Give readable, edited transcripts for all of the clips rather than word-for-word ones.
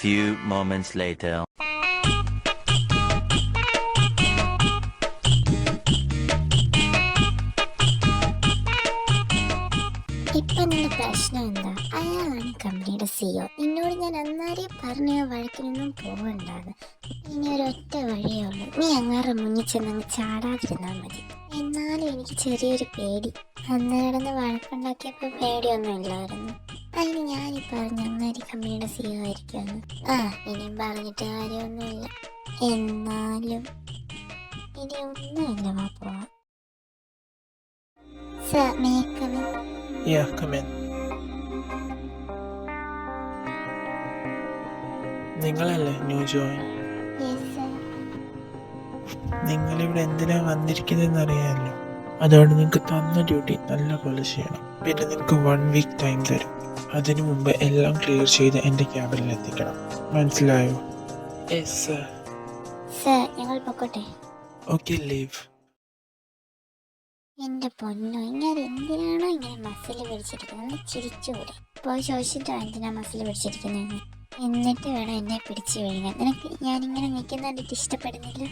few moments later. ഇപ്പൊ നിന്റെ പ്രശ്നം എന്താ? അയാളാണ് കമ്പനിയുടെ CEO. നിന്നോട് ഞാൻ അന്നേരം പറഞ്ഞ വഴക്കിനൊന്നും പോകണ്ടാന്ന്. ഇനി ഒരൊറ്റ വഴിയേ ഉള്ളൂ, നീ അങ്ങാറ് മുന്നിൽ ചെന്നങ്ങ് ചാടാതിരുന്നാൽ മതി. എന്നാലും എനിക്ക് ചെറിയൊരു പേടി. അന്ന് കിടന്ന് വഴക്കുണ്ടാക്കിയപ്പോൾ പേടിയൊന്നും ഇല്ലായിരുന്നു. അതിന് ഞാനീ പറഞ്ഞു അങ്ങാരി കമ്പനിയുടെ CEO ആയിരിക്കുമെന്ന്. ഇനിയും പറഞ്ഞിട്ട് കാര്യമൊന്നുമില്ല. എന്നാലും ഇനി ഒന്നുമില്ല, വാ പോവാം. Sir, may I come in? Yeah, come in. നിങ്ങളല്ലേ ന്യൂ ജോയിൻ? Yes, sir. നിങ്ങളിവിടെ എന്തിനാ വന്നിരിക്കുന്നതെന്ന് അറിയാമല്ലോ. അതുകൊണ്ട് നിങ്ങൾക്ക് തന്ന ഡ്യൂട്ടി നല്ല പോലെ ചെയ്യണം. പിന്നെ നിങ്ങൾക്ക് 1 വീക്ക് ടൈം തരും. അതിനു മുമ്പ് എല്ലാം ക്ലിയർ ചെയ്ത് എൻ്റെ ക്യാബിനിൽ എത്തിക്കണം. മനസ്സിലായോ? Yes sir. സർ, ഞങ്ങൾ പൊക്കോട്ടെ? Okay, leave. എന്റെ പൊന്നോ, ഇങ്ങനെ എന്തിനാണോ ഇങ്ങനെ മസിൽ പിടിച്ചിരിക്കുന്നത്? ചിരിച്ചുകൂടെ? പോയി ചോദിച്ചിട്ടോ എന്തിനാ മസിൽ പിടിച്ചിരിക്കുന്നതെന്ന്. എന്നിട്ട് വേണം എന്നെ പിടിച്ചു വീഴുന്നത്. നിനക്ക് ഞാനിങ്ങനെ നിൽക്കുന്ന കണ്ടിട്ട് ഇഷ്ടപ്പെടുന്നില്ല?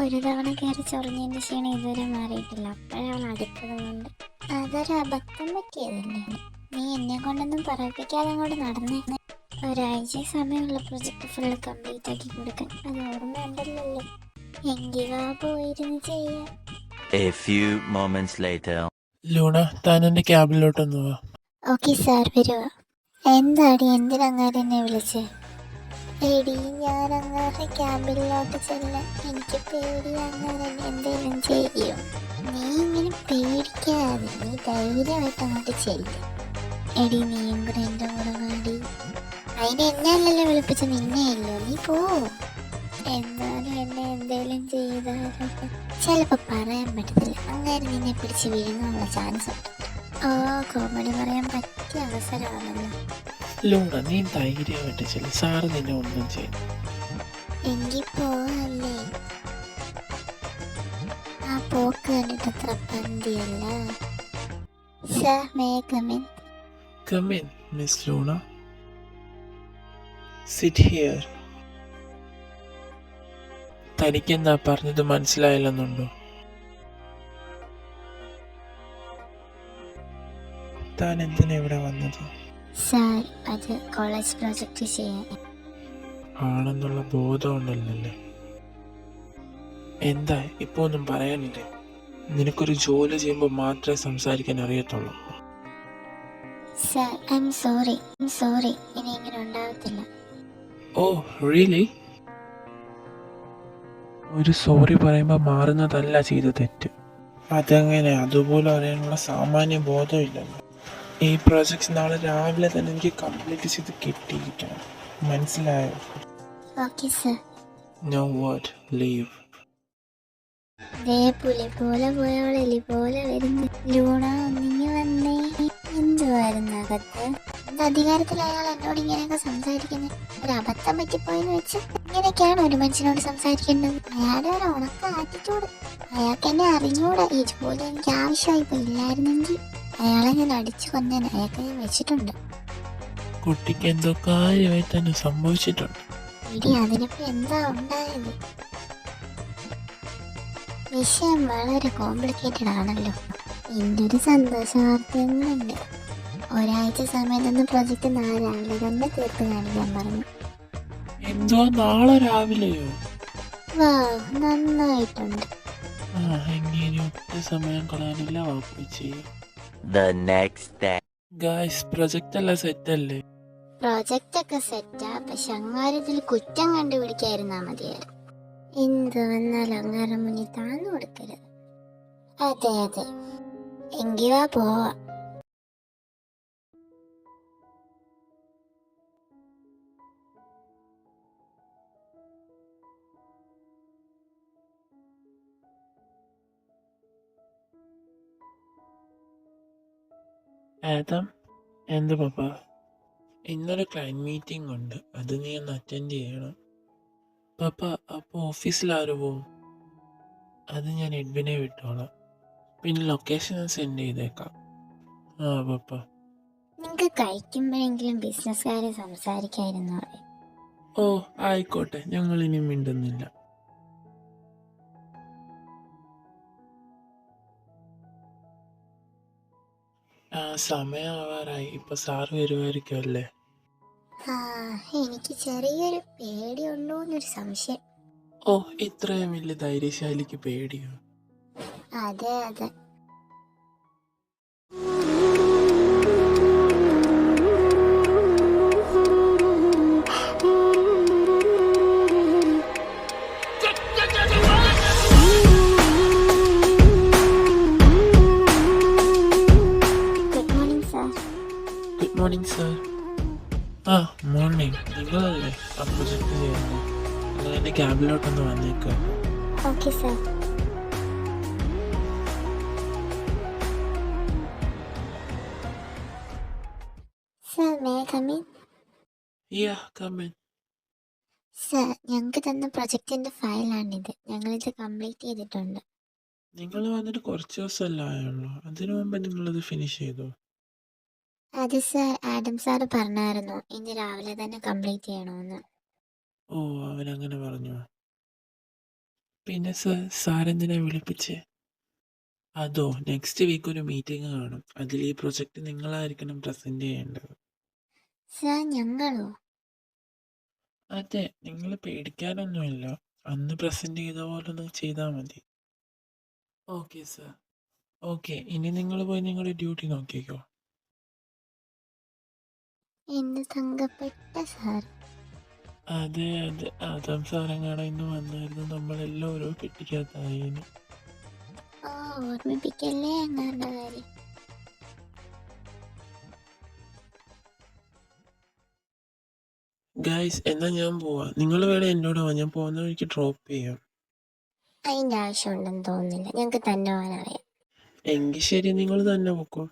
ഒരു തവണ കയറി ചൊറിഞ്ഞതിന്റെ ക്ഷീണം ഇതുവരെ മാറിയിട്ടില്ല. അപ്പോഴവൾ അടുത്തത് കൊണ്ട് അതൊരു അബദ്ധം പറ്റിയതല്ലേ. നീ എന്നെ കൊണ്ടൊന്നും പറയിപ്പിക്കാതെ അങ്ങോട്ട് നടന്നേ. ഒരാഴ്ച സമയമുള്ള പ്രൊജക്ട് ഫുള്ള് കംപ്ലീറ്റ് ആക്കി കൊടുക്കാൻ. അത് ഓർമ്മയുണ്ടല്ലോ. എങ്കിൽ വാ, പോയിരുന്ന് ചെയ്യാം. A few moments later. Luna, താൻ എൻ്റെ ക്യാബിനിലോട്ടൊന്ന് വാ. ഓക്കെ സാർ, വരുക. എന്താടി, എന്തിനങ്ങാരെ എന്നെ വിളിച്ചേ? എടി, ഞാൻ അങ്ങാരെ ക്യാബിനിലോട്ട് ചെല്ലാൻ. എനിക്ക് പേടി, അങ്ങനെ എന്തെങ്കിലും ചെയ്യും. നീ ഇങ്ങനെ പേടിക്കാതെ, നീ ധൈര്യമായിട്ട് അങ്ങോട്ട് ചെല്ലും. എടി, നീയും കൂടെ എൻ്റെ കൂടെ വാടി. അതിന് എന്നെ അല്ലല്ലോ വിളിപ്പിച്ച, നിന്നെയല്ലോ. നീ പോ. എന്നാലും എന്നെ എന്തേലും ചെയ്താലും ചിലപ്പോൾ പറയാൻ പറ്റത്തില്ല. അങ്ങനെ നിന്നെ പിടിച്ച് വീഴുന്നുള്ള ചാൻസ് ഉണ്ട്. കോമഡി പറയാൻ പറ്റിയ അവസരമാണല്ലോ. ലൂണ, നീ ധൈര്യമായിട്ട് ചെല്ലും. സാറ് നിന്നെ ഒന്നും ചെയ്യും. എങ്കിൽ പോവല്ലേ? ആ പോക്ക് കണ്ടിട്ട് അത്ര പന്തിയല്ല. Sir, may I come in? Come in, Miss Luna. Sit here. തനിക്കെന്താ പറഞ്ഞത് മനസ്സിലായില്ലെന്നുണ്ടോ? താൻ എന്തിനാ ഇവിടെ വന്നത്? സാർ, അത് കോളേജ് പ്രോജക്റ്റ് ചെയ്യാൻ. ആണെന്നുള്ള ബോധം ഉണ്ടല്ലേ? എന്താ ഇപ്പൊ ഒന്നും പറയാനില്ലേ? നിനക്കൊരു ജോലി ചെയ്യുമ്പോൾ മാത്രമേ സംസാരിക്കാൻ അറിയത്തുള്ളൂ. Sir, I am sorry. ഇനി ഇങ്ങനെ ഉണ്ടാവത്തില്ല. Oh really? ഒരു സോറി പറയുമ്പോൾ മാറുന്നതല്ല ചെയ്ത തെറ്റ്. അതെങ്ങനെ? അതുപോലെ അറിയാനുള്ള സാമാന്യ ബോധമില്ലല്ലോ. ഈ പ്രോജക്ട്സ് നാളെ രാവിലെ തന്നെ എനിക്ക് കംപ്ലീറ്റ് ചെയ്ത് കിട്ടിയിരിക്കണം. മനസ്സിലായോ? Okay sir. No word, leave. ദേ പുലി പോലെ പോയവൾ എലി പോലെ വരുന്നു. ലൂണ, ഒന്നിങ്ങി വന്നേ. എന്തുവായിരുന്നു അകത്ത്? എന്ത് അധികാരത്തിൽ അയാൾ എന്നോട് ഇങ്ങനെയൊക്കെ സംസാരിക്കുന്നത്? ഒരു അബദ്ധം പറ്റിപ്പോയെന്ന് വെച്ച് ഇങ്ങനെയൊക്കെയാണ് ഒരു മനുഷ്യനോട് സംസാരിക്കേണ്ടത്? അയാളുടെ ഒരു ഉണക്ക ആറ്റിറ്റ്യൂഡ്. അയാൾക്ക് എന്നെ അറിഞ്ഞൂടാ. ഈ ജോലി എനിക്ക് ആവശ്യമായിപ്പോ. ഇല്ലായിരുന്നെങ്കിൽ അയാളെ ഞാൻ അടിച്ചു കൊന്നേനെ. അയാൾക്ക് ഞാൻ വെച്ചിട്ടുണ്ട്. കുട്ടിക്ക് എന്തോ കാര്യമായി തന്നെ സംഭവിച്ചിട്ടുണ്ട്. ഇടി, അതിനിപ്പോ എന്താ ഉണ്ടായത്? വിഷയം വളരെ കോംപ്ലിക്കേറ്റഡ് ആണല്ലോ. ഇന്നൊരു സന്തോഷ വാർത്തയുണ്ട്. ഒരാഴ്ച സമയം തന്ന പ്രൊജക്ട് നാളെ രാവിലെ തന്നെ തീർത്ത് കാണിക്കാൻ പറഞ്ഞു. എന്തോ നാളെ രാവിലെയോ? വാ, നന്നായിട്ടുണ്ട്. എങ്ങനെ ഒറ്റ സമയം കളയാനില്ല. വാപ്പിച്ച് The next day. Guys, project എല്ലാം സെറ്റ് അല്ലേ? പ്രൊജക്റ്റ് ഒക്കെ സെറ്റാ. പക്ഷെ അങ്ങാരത്തിൽ കുറ്റം കണ്ടുപിടിക്കായിരുന്നാ മതിയായിരുന്നു. എന്ത് വന്നാലും അങ്ങാരം മുന്നിൽ താന്നു കൊടുക്കരുത്. അതെ, എങ്കി വാ പോവാ. ആദം, എന്ത് പപ്പ? ഇന്നൊരു ക്ലയൻറ്റ് മീറ്റിംഗ് ഉണ്ട്, അത് നീ ഒന്ന് അറ്റൻഡ് ചെയ്യണം. പപ്പ, അപ്പോൾ ഓഫീസിൽ ആര് പോവും? അത് ഞാൻ എഡ്വിനെ വിട്ടോളാം. പിന്നെ ലൊക്കേഷൻ സെൻഡ് ചെയ്തേക്കാം. പപ്പ. നിങ്ങക്ക് കഴിക്കുമ്പോഴെങ്കിലും ബിസിനസ്സുകാരെ സംസാരിക്കായിരുന്നു. ഓ ആയിക്കോട്ടെ, ഞങ്ങൾ ഇനി മിണ്ടുന്നില്ല. സമയമാവാറായി, ഇപ്പൊ സാറ് വരുമായിരിക്കും അല്ലേ? ആ, എനിക്ക് ചെറിയൊരു പേടിയുണ്ടോ എന്നൊരു സംശയം. ഓ, ഇത്രയും വലിയ ധൈര്യശാലിക്ക് പേടിയോ? അതെ അതെ. Good morning sir. Good morning sir. ആ മോർണിംഗ്. നിങ്ങളല്ലേ ആ പ്രൊജക്ട് ചെയ്യുന്നത്? നിങ്ങൾ എൻ്റെ ക്യാബിലോട്ടൊന്ന് വന്നേക്കുക. Okay sir. Sir may I come in? Ya come in. Sir, ഞങ്ങൾക്ക് തന്ന പ്രൊജക്റ്റിന്റെ ഫയലാണിത്. ഞങ്ങളിത് കംപ്ലീറ്റ് ചെയ്തിട്ടുണ്ട്. നിങ്ങൾ വന്നിട്ട് കുറച്ച് ദിവസമല്ല ആയുള്ളൂ, അതിനു മുമ്പ് നിങ്ങളത് ഫിനിഷ് ചെയ്തോ? അത് സാർ, ആഡം സാറ് പറഞ്ഞായിരുന്നു ഇന്ന് രാവിലെ തന്നെ കംപ്ലീറ്റ് ചെയ്യണമെന്ന്. ഓ, അവനങ്ങനെ പറഞ്ഞു. പിന്നെ സാറെന്തിനാ വിളിപ്പിച്ചേ? അതോ, നെക്സ്റ്റ് വീക്ക് ഒരു മീറ്റിംഗ് കാണും, അതിൽ ഈ പ്രൊജക്റ്റ് നിങ്ങളായിരിക്കണം പ്രസന്റ് ചെയ്യേണ്ടത്. സാർ ഞങ്ങളോ? അതെ, നിങ്ങൾ പേടിക്കാനൊന്നുമില്ല, അന്ന് പ്രസന്റ് ചെയ്ത പോലെ ഒന്ന് ചെയ്താൽ മതി. Okay sir. ഓക്കെ, ഇനി നിങ്ങൾ പോയി നിങ്ങളുടെ ഡ്യൂട്ടി നോക്കിക്കോ. എന്റെ തങ്കപ്പെട്ട സാർ. അതെ അതെ, ആദം സാറങ്ങാണ് ഇന്ന് വന്നായിരുന്നു, നമ്മളെല്ലാം ഓരോ പെട്ടിക്കകത്തായിരുന്നു. ഓ, ഓർമ്മിപ്പിക്കല്ലേ അങ്ങാരുടെ കാര്യം. ഗൈസ്, എന്നാ ഞാൻ പോവാ. നിങ്ങൾ വേണേ എന്നോട് പോവാം, ഞാൻ പോകുന്ന വഴിക്ക് ഡ്രോപ്പ് ചെയ്യാം. അതിന്റെ ആവശ്യമുണ്ടെന്ന് തോന്നുന്നില്ല, ഞങ്ങൾക്ക് തന്നെ പോകാനറിയാം. എങ്കിൽ ശരി, നിങ്ങൾ തന്നെ പൊക്കോ.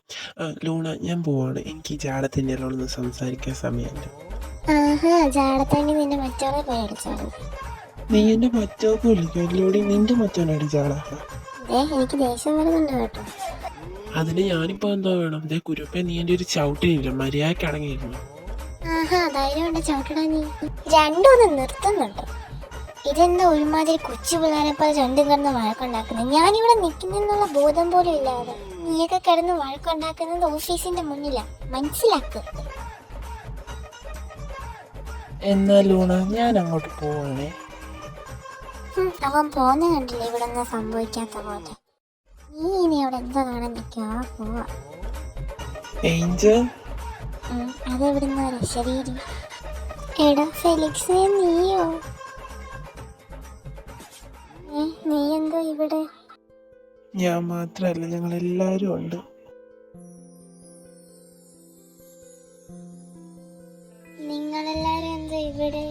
ലൂണ, ഞാൻ പോവാണ്, എനിക്ക് ജാടത്തിൻ്റെ ഒന്ന് സംസാരിക്കാൻ സമയമില്ല. ആഹാ, ജാടത്താണ്ടി നിന്റെ മറ്റോളെ പോയി അടിച്ചോളൂ. നീ എന്റെ മറ്റോക്ക് വിളിക്കല്ലോടി, നിന്റെ മറ്റോനടി ജാട. എനിക്ക് ദേഷ്യം വരുന്നുണ്ട് കേട്ടോ. അതിന് ഞാനിപ്പോ എന്താ വേണം? ദേ കുരുപ്പേ, നീ എൻ്റെ ഒരു ചവിട്ടിനില്ല, മര്യാദയ്ക്ക് അടങ്ങിയിരുന്നു. ആഹാ, ധൈര്യം ഉണ്ട് ചവിട്ടടാ നീ. രണ്ടും ഒന്ന് നിർത്തുന്നുണ്ടോ? ഇതെന്താ ഒരുമാതിരി കൊച്ചു പിള്ളേരെ പോലെ രണ്ടും കിടന്ന് വഴക്കുണ്ടാക്കുന്നത്? ഞാനിവിടെ നിൽക്കുന്നെന്നുള്ള ബോധം പോലും ഇല്ലാതെ നീയൊക്കെ കിടന്ന് വഴക്കുണ്ടാക്കുന്നത് ഓഫീസിന്റെ മുന്നിലാ, മനസ്സിലാക്കുക. എന്നാ ലൂണ, ഞാൻ അങ്ങോട്ട് പോവാണേ. അവൻ പോന്ന കണ്ടില്ലേ ഇവിടെ ഒന്നും സംഭവിക്കാത്ത പോലെ. നീ ഇനി അവിടെ എന്താ കാണാൻ നിൽക്കുക? പോവാ. ഏഞ്ചൽ, അതെവിടുന്ന ശരീരം? എടാ ഫെലിക്സ്, നീയോ? നീ എന്തോ ഇവിടെ? ഞാൻ മാത്രല്ല, ഞങ്ങൾ എല്ലാരും ഉണ്ട്. നിങ്ങളെല്ലാരും എന്തോ ഇവിടെ?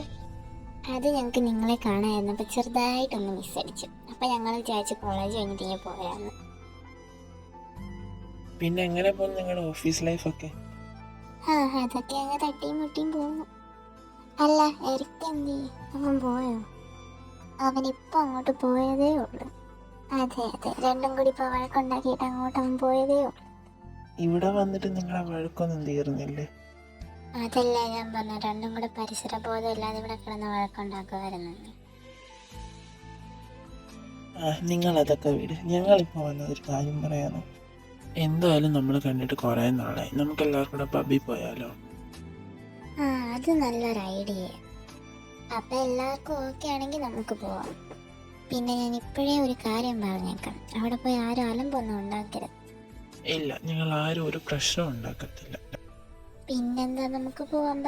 അത് ഞങ്ങൾക്ക് നിങ്ങളെ കാണാമായിരുന്നപ്പോൾ ചെറുതായിട്ടൊന്ന് മിസ്സടിച്ചു. അപ്പം ഞങ്ങൾ വിചാരിച്ച് കോളേജ് കഴിഞ്ഞിട്ട് ഇങ്ങനെ പോയാന്ന്. പിന്നെ എങ്ങനെ പോകും നിങ്ങളുടെ ഓഫീസ് ലൈഫൊക്കെ? അതൊക്കെ അങ്ങ് തട്ടിയും മുട്ടിയും പോകുന്നു. അല്ല, എരിക്ക് എന്തി? അവൻ പോയോ? അവനിപ്പോൾ അങ്ങോട്ട് പോയതേ ഉള്ളു. അതെ അതെ, രണ്ടും കൂടി ഇപ്പോൾ വഴക്കുണ്ടാക്കിയിട്ട് അങ്ങോട്ട് അവൻ പോയതേ ഉള്ളു. ഇവിടെ വന്നിട്ട് നിങ്ങളെ വഴക്കൊന്നും തീർന്നില്ലേ? അതല്ല ഞാൻ പറഞ്ഞു, രണ്ടും കൂടെ പരിസര ബോധം ഇല്ലാതെ ഇവിടെ കിടന്ന് വഴക്കുണ്ടാക്കുമായിരുന്നു. നിങ്ങൾ അതൊക്കെ വിട്, ഞങ്ങളിപ്പോൾ വന്നതൊരു കാര്യം പറയാനോ. എന്തായാലും നമ്മൾ കണ്ടിട്ട് കുറേ നാളായി, നമുക്ക് എല്ലാവർക്കും കൂടെ പബ്ബിൽ പോയാലോ? അത് നല്ലൊരു ഐഡിയ. അപ്പം എല്ലാവർക്കും ഓക്കെ ആണെങ്കിൽ നമുക്ക് പോവാം. പിന്നെ ഞാൻ ഇപ്പോഴേ ഒരു കാര്യം പറഞ്ഞേക്കാം, അവിടെ പോയി ആരും അലമ്പൊന്നും ഉണ്ടാക്കരുത്. ഇല്ല, ഞങ്ങൾ ആരും ഒരു പ്രശ്നം ഉണ്ടാക്കത്തില്ല. പിന്നെന്താ, നമുക്ക് പോവാം.